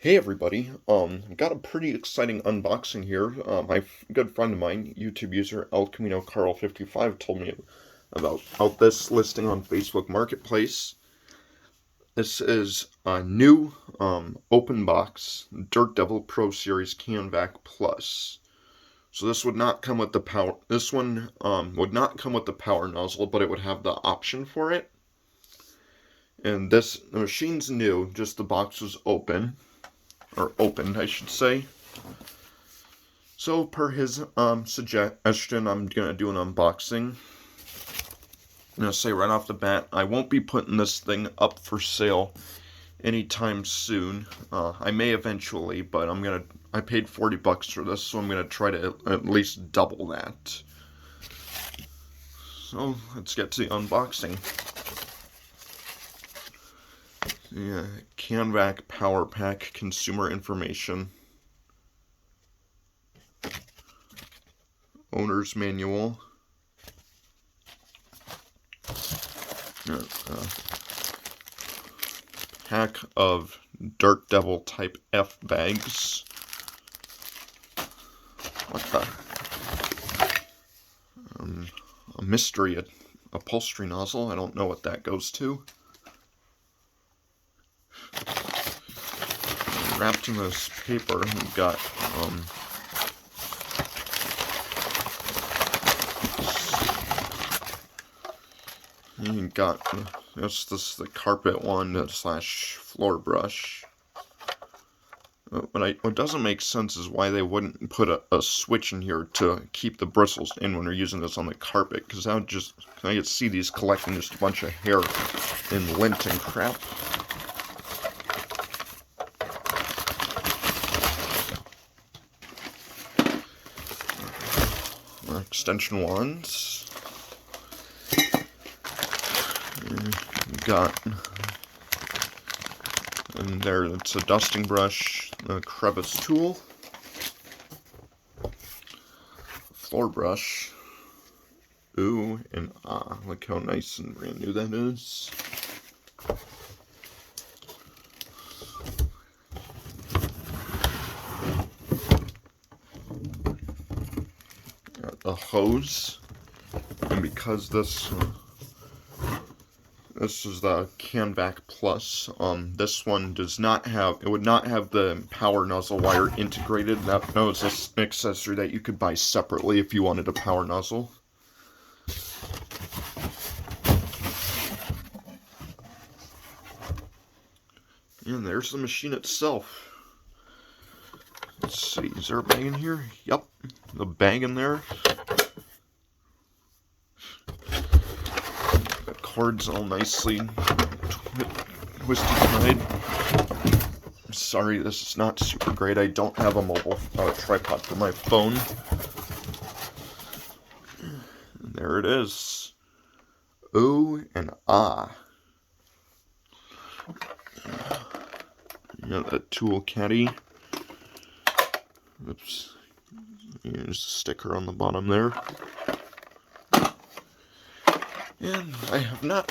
Hey everybody, got a pretty exciting unboxing here. My good friend of mine, YouTube user El Camino Karl 55, told me about this listing on Facebook Marketplace. This is a new open box Dirt Devil Pro Series Canvac Plus. So this would not come with the power. This one would not come with the power nozzle, but it would have the option for it. And the machine's new. Just the box was open. Or opened, I should say. So per his suggestion, I'm gonna do an unboxing. I'm gonna say right off the bat, I won't be putting this thing up for sale anytime soon. I may eventually, but I paid $40 for this, so I'm gonna try to at least double that. So let's get to the unboxing. Yeah, Canvac Power Pack consumer information. Owner's manual. Pack of Dirt Devil Type F bags. What the? A mystery upholstery nozzle. I don't know what that goes to. Wrapped in this paper, we've got this is the carpet one slash floor brush. What doesn't make sense is why they wouldn't put a switch in here to keep the bristles in when they're using this on the carpet, because I could see these collecting just a bunch of hair and lint and crap. Extension wands. Got and there. It's a dusting brush, a crevice tool, floor brush. Ooh and ah! Look how nice and brand new that is. A hose, and because this is the Canvac Plus, this one does not have, it would not have the power nozzle wire integrated. That was an accessory that you could buy separately if you wanted a power nozzle. And there's the machine itself. Let's see, is there a bag in here? Yep, the bag in there. The cord's all nicely twisty tied. I'm sorry, this is not super great. I don't have a mobile tripod for my phone. And there it is. Ooh and ah. Yeah, that tool caddy. Oops. Here's a sticker on the bottom there. And I have not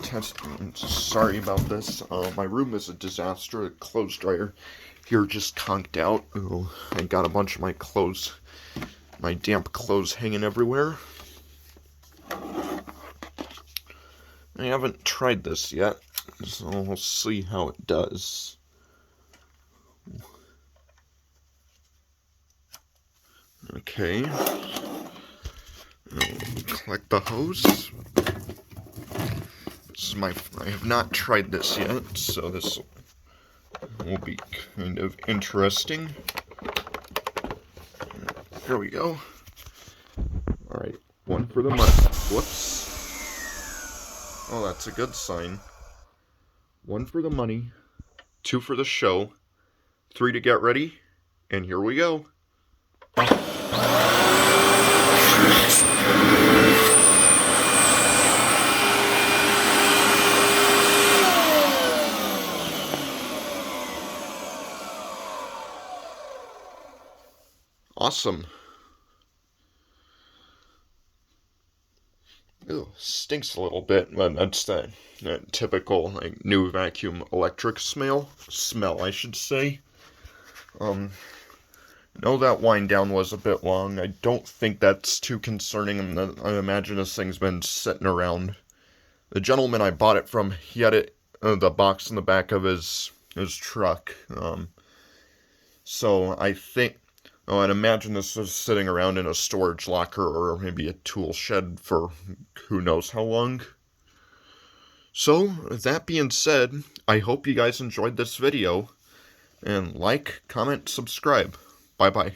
tested. Sorry about this. My room is a disaster. The clothes dryer here just conked out. I got a bunch of my clothes, my damp clothes hanging everywhere. I haven't tried this yet, so we'll see how it does. Okay. Collect the hose. I have not tried this yet, so this will be kind of interesting. Here we go. Alright, one for the money. Whoops. Oh, that's a good sign. One for the money, two for the show, three to get ready, and here we go. Awesome. Ew, stinks a little bit, but that's that typical like new vacuum electric smell, I should say. Um, no, that wind down was a bit long. I don't think that's too concerning. I imagine this thing's been sitting around. The gentleman I bought it from, he had it, the box in the back of his truck. So I think, oh, I'd imagine this was sitting around in a storage locker or maybe a tool shed for who knows how long. So, that being said, I hope you guys enjoyed this video, and like, comment, subscribe. Bye-bye.